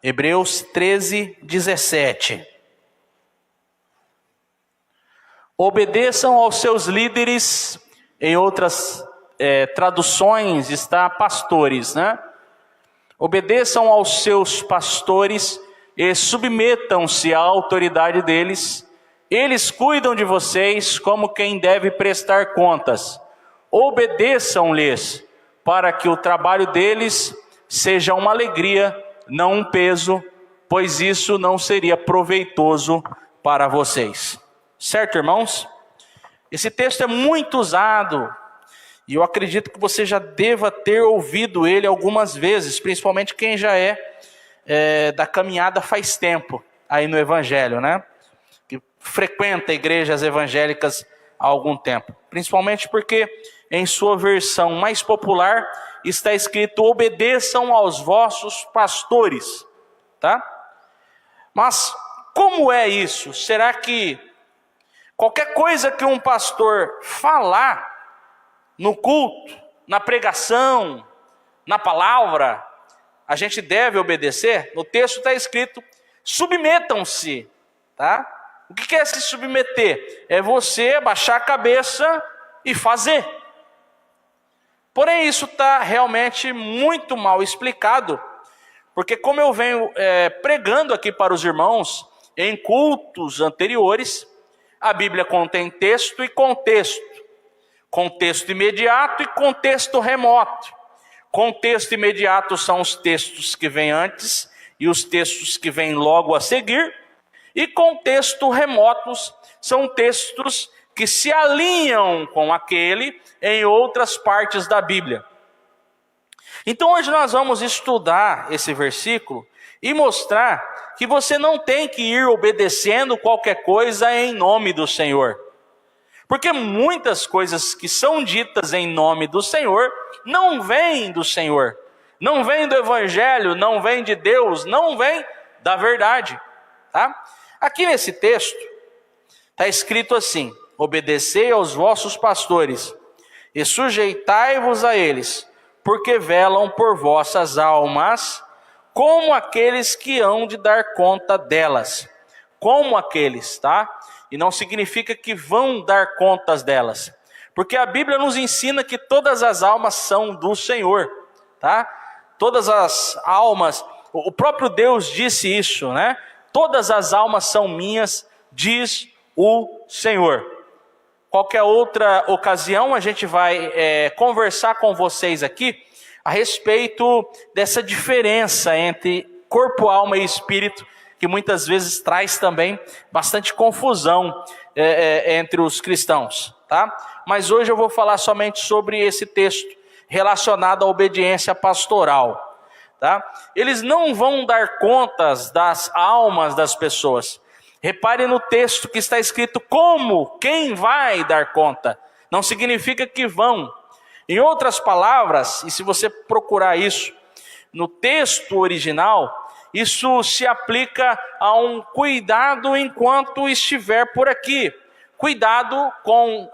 Hebreus 13, 17. Obedeçam aos seus líderes, em outras traduções está pastores, né? Obedeçam aos seus pastores e submetam-se à autoridade deles. Eles cuidam de vocês como quem deve prestar contas. Obedeçam-lhes para que o trabalho deles seja uma alegria, não um peso, pois isso não seria proveitoso para vocês. Certo, irmãos? Esse texto é muito usado e eu acredito que você já deva ter ouvido ele algumas vezes, principalmente quem já é da caminhada faz tempo aí no Evangelho, né? Que frequenta igrejas evangélicas há algum tempo. Principalmente porque em sua versão mais popular está escrito: obedeçam aos vossos pastores, tá? Mas como é isso? Será que qualquer coisa que um pastor falar no culto, na pregação, na palavra, a gente deve obedecer? No texto está escrito: submetam-se, tá? O que é se submeter? É você baixar a cabeça e fazer. Porém, isso está realmente muito mal explicado, porque como eu venho pregando aqui para os irmãos em cultos anteriores, a Bíblia contém texto e contexto. Contexto imediato e contexto remoto. Contexto imediato são os textos que vêm antes e os textos que vêm logo a seguir. E contexto remotos são textos que se alinham com aquele em outras partes da Bíblia. Então hoje nós vamos estudar esse versículo e mostrar que você não tem que ir obedecendo qualquer coisa em nome do Senhor. Porque muitas coisas que são ditas em nome do Senhor não vêm do Senhor. Não vêm do Evangelho, não vêm de Deus, não vêm da verdade. Tá? Aqui nesse texto está escrito assim: obedecei aos vossos pastores e sujeitai-vos a eles, porque velam por vossas almas, como aqueles que hão de dar conta delas. Como aqueles, tá? E não significa que vão dar contas delas, porque a Bíblia nos ensina que todas as almas são do Senhor, tá? Todas as almas, o próprio Deus disse isso, né? Todas as almas são minhas, diz o Senhor. Qualquer outra ocasião a gente vai conversar com vocês aqui a respeito dessa diferença entre corpo, alma e espírito, que muitas vezes traz também bastante confusão entre os cristãos, tá? Mas hoje eu vou falar somente sobre esse texto relacionado à obediência pastoral. Tá? Eles não vão dar contas das almas das pessoas. Repare no texto que está escrito como, quem vai dar conta. Não significa que vão. Em outras palavras, e se você procurar isso no texto original, isso se aplica a um cuidado enquanto estiver por aqui. Cuidado com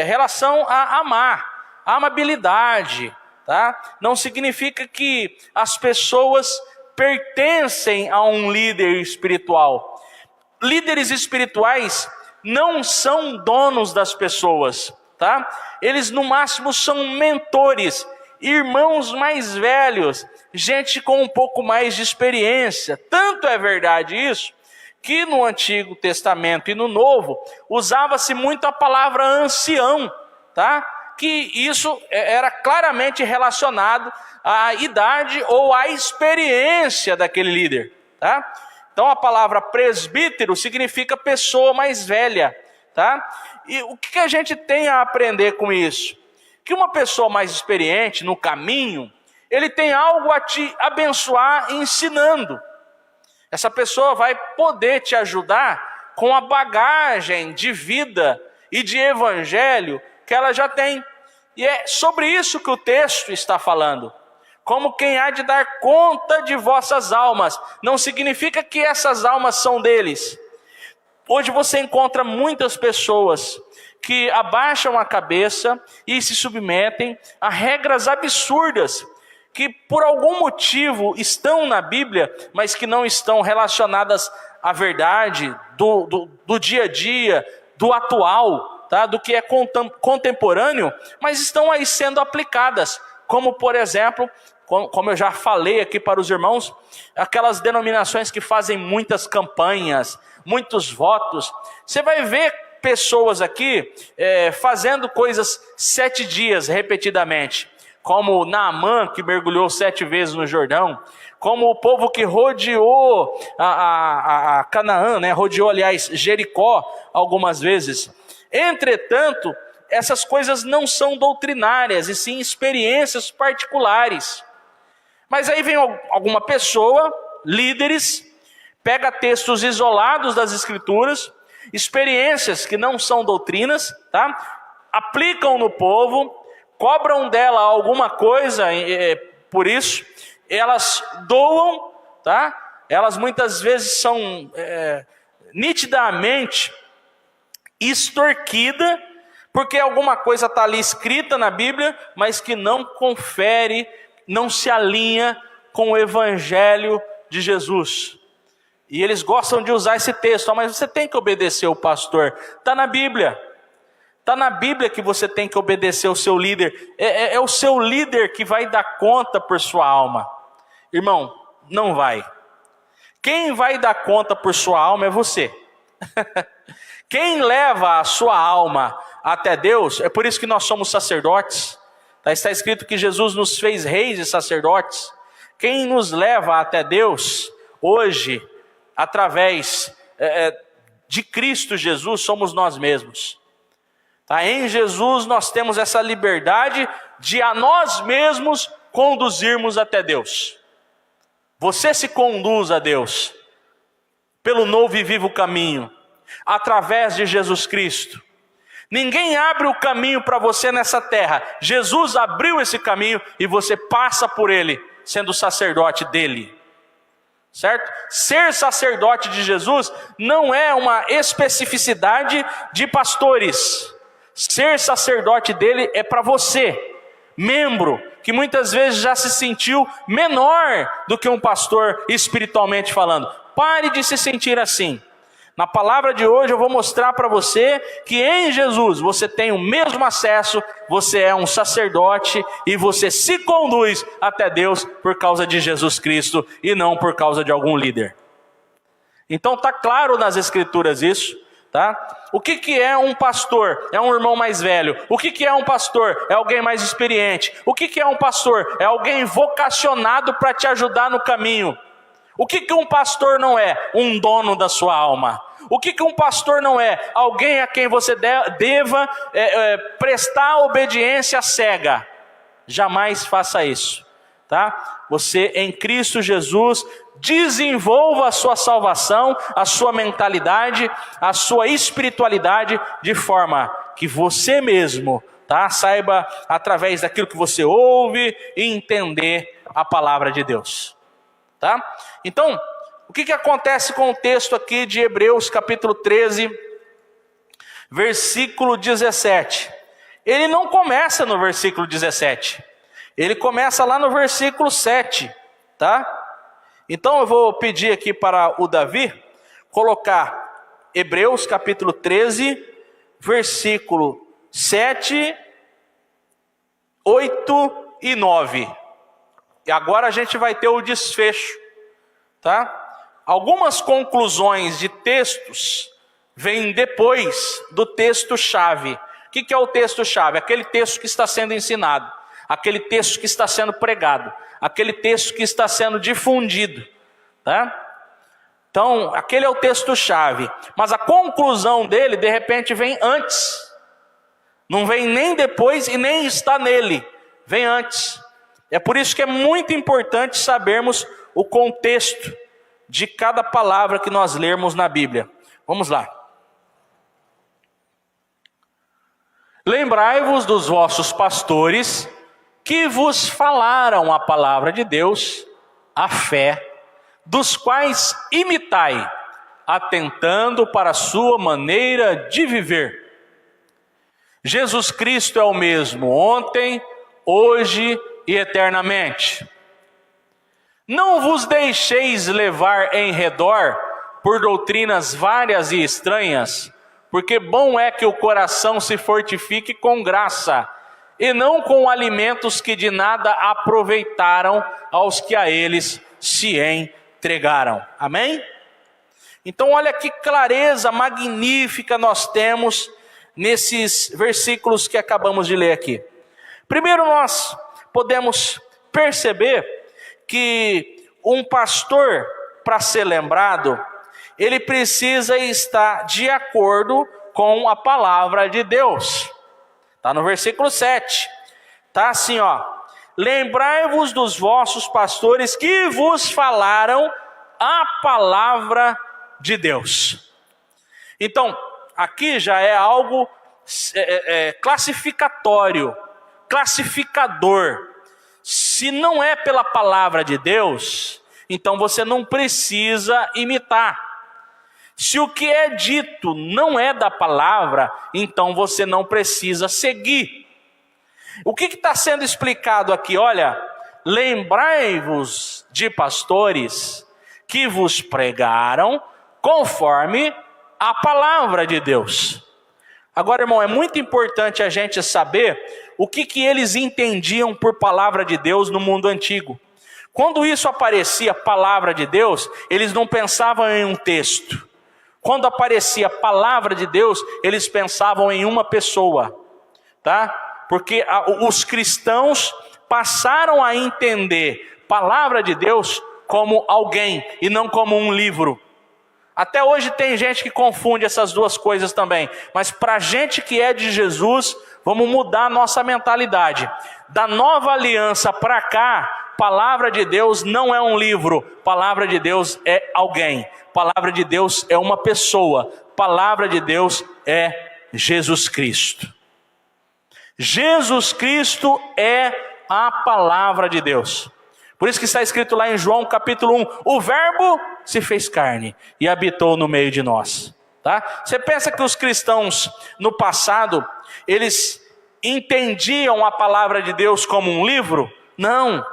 relação a amar, a amabilidade. Tá? Não significa que as pessoas pertencem a um líder espiritual. Líderes espirituais não são donos das pessoas, tá? Eles no máximo são mentores, irmãos mais velhos, gente com um pouco mais de experiência. Tanto é verdade isso, que no Antigo Testamento e no Novo, usava-se muito a palavra ancião, tá? Que isso era claramente relacionado à idade ou à experiência daquele líder, tá? Então a palavra presbítero significa pessoa mais velha, tá? E o que a gente tem a aprender com isso? Que uma pessoa mais experiente no caminho, ele tem algo a te abençoar ensinando. Essa pessoa vai poder te ajudar com a bagagem de vida e de evangelho que ela já tem. E é sobre isso que o texto está falando. Como quem há de dar conta de vossas almas. Não significa que essas almas são deles. Hoje você encontra muitas pessoas que abaixam a cabeça e se submetem a regras absurdas que por algum motivo estão na Bíblia, mas que não estão relacionadas à verdade do dia a dia, do atual, tá? Do que é contemporâneo, mas estão aí sendo aplicadas, como por exemplo, como eu já falei aqui para os irmãos, aquelas denominações que fazem muitas campanhas, muitos votos. Você vai ver pessoas aqui fazendo coisas 7 dias repetidamente, como Naamã, que mergulhou 7 vezes no Jordão, como o povo que rodeou a Canaã, né? Rodeou, aliás, Jericó algumas vezes. Entretanto, essas coisas não são doutrinárias, e sim experiências particulares. Mas aí vem alguma pessoa, líderes, pega textos isolados das Escrituras, experiências que não são doutrinas, tá? Aplicam no povo, cobram dela alguma coisa por isso, elas doam, tá? Elas muitas vezes são nitidamente extorquidas, porque alguma coisa está ali escrita na Bíblia, mas que não confere, não se alinha com o Evangelho de Jesus. E eles gostam de usar esse texto, mas você tem que obedecer o pastor. Está na Bíblia. Está na Bíblia que você tem que obedecer o seu líder. É o seu líder que vai dar conta por sua alma. Irmão, não vai. Quem vai dar conta por sua alma é você. Quem leva a sua alma até Deus, é por isso que nós somos sacerdotes. Está escrito que Jesus nos fez reis e sacerdotes. Quem nos leva até Deus, hoje, através de Cristo Jesus, somos nós mesmos. Tá? Em Jesus nós temos essa liberdade de a nós mesmos conduzirmos até Deus. Você se conduz a Deus pelo novo e vivo caminho, através de Jesus Cristo. Ninguém abre o caminho para você nessa terra. Jesus abriu esse caminho e você passa por ele, sendo sacerdote dele. Certo? Ser sacerdote de Jesus não é uma especificidade de pastores. Ser sacerdote dele é para você, membro, que muitas vezes já se sentiu menor do que um pastor espiritualmente falando. Pare de se sentir assim. Na palavra de hoje eu vou mostrar para você que em Jesus você tem o mesmo acesso, você é um sacerdote e você se conduz até Deus por causa de Jesus Cristo e não por causa de algum líder. Então está claro nas Escrituras isso, tá? O que é um pastor? É um irmão mais velho. O que é um pastor? É alguém mais experiente. O que é um pastor? É alguém vocacionado para te ajudar no caminho. O que um pastor não é? Um dono da sua alma. O que um pastor não é? Alguém a quem você deva prestar obediência cega. Jamais faça isso, tá? Você em Cristo Jesus desenvolva a sua salvação, a sua mentalidade, a sua espiritualidade de forma que você mesmo, tá? Saiba através daquilo que você ouve entender a palavra de Deus. Tá? Então, o que acontece com o texto aqui de Hebreus capítulo 13, versículo 17? Ele não começa no versículo 17, ele começa lá no versículo 7, tá? Então eu vou pedir aqui para o Davi colocar Hebreus capítulo 13, versículo 7, 8 e 9. E agora a gente vai ter o desfecho, tá? Algumas conclusões de textos vêm depois do texto-chave. O que é o texto-chave? Aquele texto que está sendo ensinado, aquele texto que está sendo pregado, aquele texto que está sendo difundido, tá? Então, aquele é o texto-chave. Mas a conclusão dele, de repente, vem antes. Não vem nem depois e nem está nele. Vem antes. É por isso que é muito importante sabermos o contexto de cada palavra que nós lermos na Bíblia. Vamos lá. Lembrai-vos dos vossos pastores que vos falaram a palavra de Deus, a fé, dos quais imitai, atentando para a sua maneira de viver. Jesus Cristo é o mesmo ontem, hoje e eternamente. Não vos deixeis levar em redor por doutrinas várias e estranhas, porque bom é que o coração se fortifique com graça, e não com alimentos que de nada aproveitaram aos que a eles se entregaram. Amém? Então olha que clareza magnífica nós temos nesses versículos que acabamos de ler aqui. Primeiro nós podemos perceber que um pastor, para ser lembrado, ele precisa estar de acordo com a palavra de Deus. Está no versículo 7. Está assim, ó. Lembrai-vos dos vossos pastores que vos falaram a palavra de Deus. Então, aqui já é algo classificatório, classificador. Se não é pela palavra de Deus, então você não precisa imitar. Se o que é dito não é da palavra, então você não precisa seguir. O que está sendo explicado aqui? Olha, lembrai-vos de pastores que vos pregaram conforme a palavra de Deus. Agora, irmão, é muito importante a gente saber o que eles entendiam por palavra de Deus no mundo antigo. Quando isso aparecia, palavra de Deus, eles não pensavam em um texto. Quando aparecia a palavra de Deus, eles pensavam em uma pessoa, tá? Porque os cristãos passaram a entender palavra de Deus como alguém e não como um livro. Até hoje tem gente que confunde essas duas coisas também, mas para a gente que é de Jesus, vamos mudar a nossa mentalidade. Da nova aliança para cá, palavra de Deus não é um livro, palavra de Deus é alguém. Palavra de Deus é uma pessoa, palavra de Deus é Jesus Cristo. Jesus Cristo é a palavra de Deus. Por isso que está escrito lá em João capítulo 1, o verbo se fez carne e habitou no meio de nós. Tá? Você pensa que os cristãos no passado, eles entendiam a palavra de Deus como um livro? Não.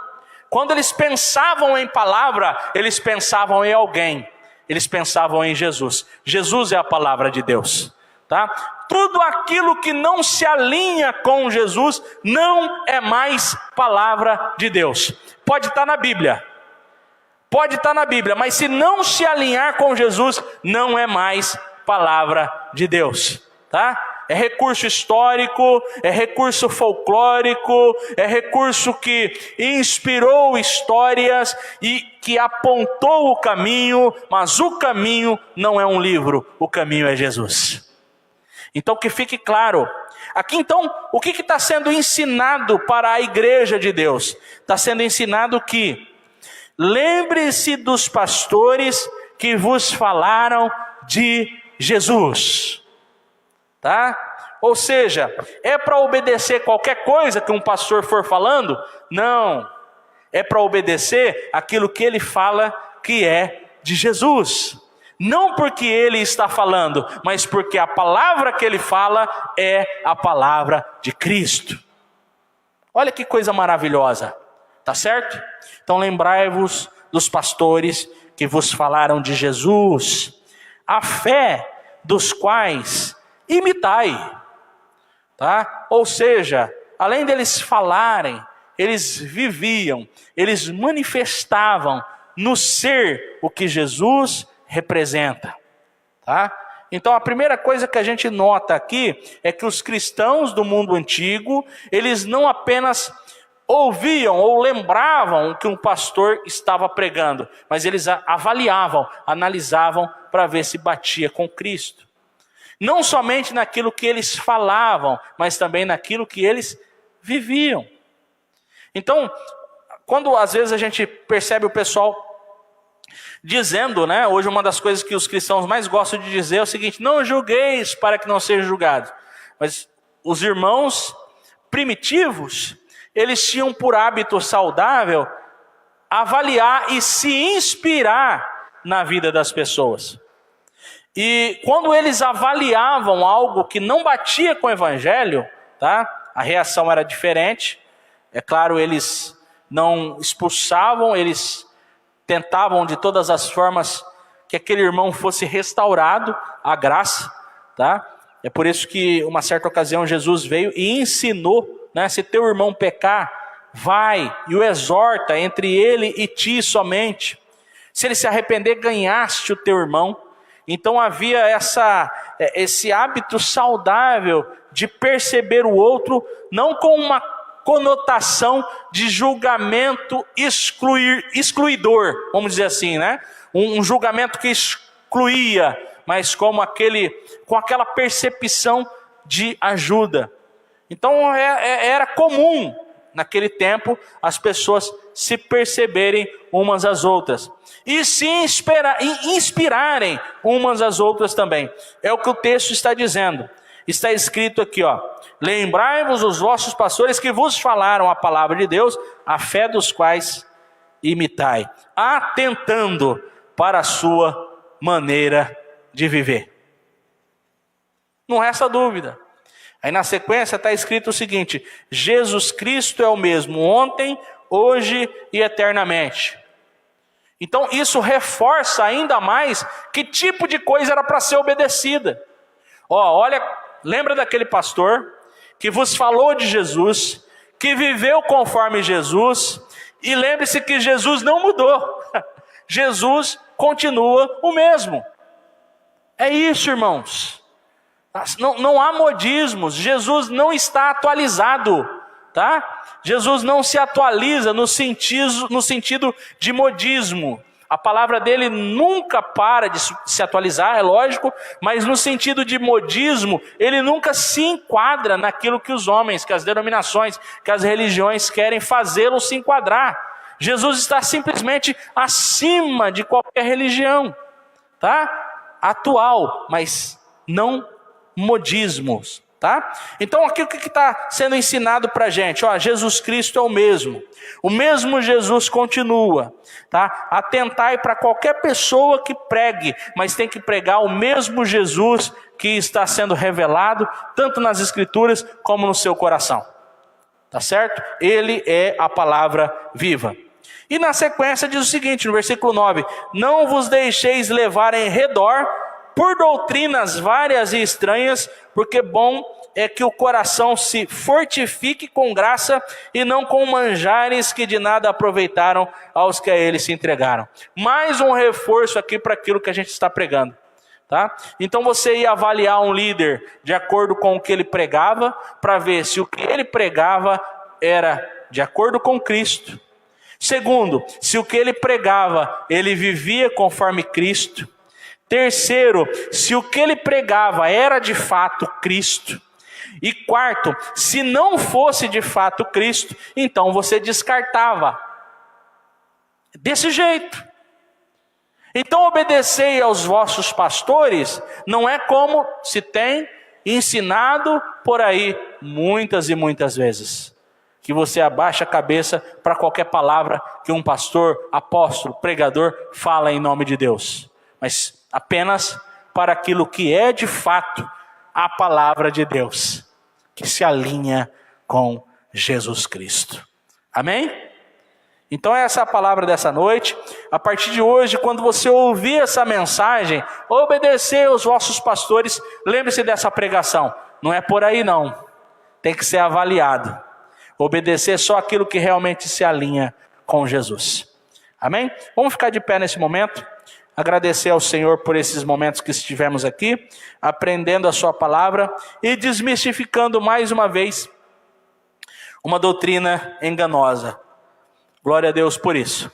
Quando eles pensavam em palavra, eles pensavam em alguém. Eles pensavam em Jesus. Jesus é a palavra de Deus. Tá? Tudo aquilo que não se alinha com Jesus não é mais palavra de Deus. Pode estar na Bíblia. Pode estar na Bíblia, mas se não se alinhar com Jesus, não é mais palavra de Deus. Tá? É recurso histórico, é recurso folclórico, é recurso que inspirou histórias e que apontou o caminho, mas o caminho não é um livro, o caminho é Jesus. Então que fique claro, aqui então, o que está sendo ensinado para a igreja de Deus? Está sendo ensinado que lembre-se dos pastores que vos falaram de Jesus. Tá? Ou seja, é para obedecer qualquer coisa que um pastor for falando? Não, é para obedecer aquilo que ele fala que é de Jesus. Não porque ele está falando, mas porque a palavra que ele fala é a palavra de Cristo. Olha que coisa maravilhosa, tá certo? Então lembrai-vos dos pastores que vos falaram de Jesus, a fé dos quais imitai, tá? Ou seja, além deles falarem, eles viviam, eles manifestavam no ser o que Jesus representa, tá? Então a primeira coisa que a gente nota aqui é que os cristãos do mundo antigo, eles não apenas ouviam ou lembravam o que um pastor estava pregando, mas eles avaliavam, analisavam para ver se batia com Cristo. Não somente naquilo que eles falavam, mas também naquilo que eles viviam. Então, quando às vezes a gente percebe o pessoal dizendo, né, hoje uma das coisas que os cristãos mais gostam de dizer é o seguinte: não julgueis para que não seja julgado. Mas os irmãos primitivos, eles tinham por hábito saudável avaliar e se inspirar na vida das pessoas. E quando eles avaliavam algo que não batia com o evangelho, tá? A reação era diferente. É claro, eles não expulsavam, eles tentavam de todas as formas que aquele irmão fosse restaurado à graça, tá? É por isso que uma certa ocasião Jesus veio e ensinou, né? Se teu irmão pecar, vai e o exorta entre ele e ti somente. Se ele se arrepender, ganhaste o teu irmão. Então havia esse hábito saudável de perceber o outro, não com uma conotação de julgamento excluidor, vamos dizer assim, né? Um julgamento que excluía, mas com aquela percepção de ajuda. Então era comum naquele tempo as pessoas se perceberem umas às outras e se inspirarem umas às outras também. É o que o texto está dizendo. Está escrito aqui, ó: lembrai-vos os vossos pastores que vos falaram a palavra de Deus, a fé dos quais imitai, atentando para a sua maneira de viver. Não resta dúvida. Aí na sequência está escrito o seguinte: Jesus Cristo é o mesmo ontem, hoje e eternamente. Então isso reforça ainda mais que tipo de coisa era para ser obedecida. Olha, lembra daquele pastor que vos falou de Jesus, que viveu conforme Jesus, e lembre-se que Jesus não mudou. Jesus continua o mesmo. É isso, irmãos. Não há modismos. Jesus não está atualizado, tá? Jesus não se atualiza no sentido de modismo. A palavra dele nunca para de se atualizar, é lógico, mas no sentido de modismo, ele nunca se enquadra naquilo que os homens, que as denominações, que as religiões querem fazê-lo se enquadrar. Jesus está simplesmente acima de qualquer religião, tá? Atual, mas não modismos, tá? Então aqui o que está sendo ensinado para a gente? Jesus Cristo é o mesmo Jesus continua, tá? Atentai para qualquer pessoa que pregue, mas tem que pregar o mesmo Jesus que está sendo revelado, tanto nas Escrituras como no seu coração, tá certo? Ele é a palavra viva. E na sequência diz o seguinte, no versículo 9: não vos deixeis levar em redor por doutrinas várias e estranhas, porque bom é que o coração se fortifique com graça e não com manjares que de nada aproveitaram aos que a ele se entregaram. Mais um reforço aqui para aquilo que a gente está pregando, tá? Então você ia avaliar um líder de acordo com o que ele pregava, para ver se o que ele pregava era de acordo com Cristo. Segundo, se o que ele pregava, ele vivia conforme Cristo. Terceiro, se o que ele pregava era de fato Cristo. E quarto, se não fosse de fato Cristo, então você descartava. Desse jeito. Então obedecei aos vossos pastores, não é como se tem ensinado por aí muitas e muitas vezes. Que você abaixa a cabeça para qualquer palavra que um pastor, apóstolo, pregador fala em nome de Deus. Mas apenas para aquilo que é de fato a palavra de Deus, que se alinha com Jesus Cristo. Amém? Então essa é a palavra dessa noite. A partir de hoje, quando você ouvir essa mensagem, obedecer aos vossos pastores, lembre-se dessa pregação. Não é por aí não. Tem que ser avaliado. Obedecer só aquilo que realmente se alinha com Jesus. Amém? Vamos ficar de pé nesse momento. Agradecer ao Senhor por esses momentos que estivemos aqui, aprendendo a sua palavra e desmistificando mais uma vez uma doutrina enganosa. Glória a Deus por isso.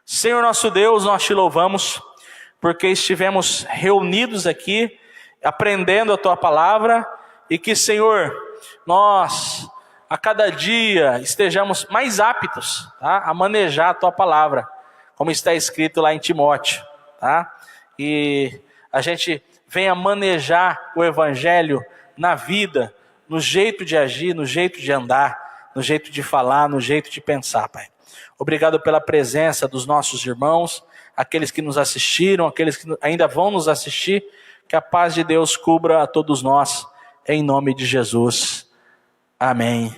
Senhor nosso Deus, nós te louvamos porque estivemos reunidos aqui, aprendendo a tua palavra, e que, Senhor, nós a cada dia estejamos mais aptos, tá, a manejar a tua palavra, como está escrito lá em Timóteo. Tá? E a gente venha manejar o evangelho na vida, no jeito de agir, no jeito de andar, no jeito de falar, no jeito de pensar, Pai. Obrigado pela presença dos nossos irmãos, aqueles que nos assistiram, aqueles que ainda vão nos assistir. Que a paz de Deus cubra a todos nós, em nome de Jesus. Amém.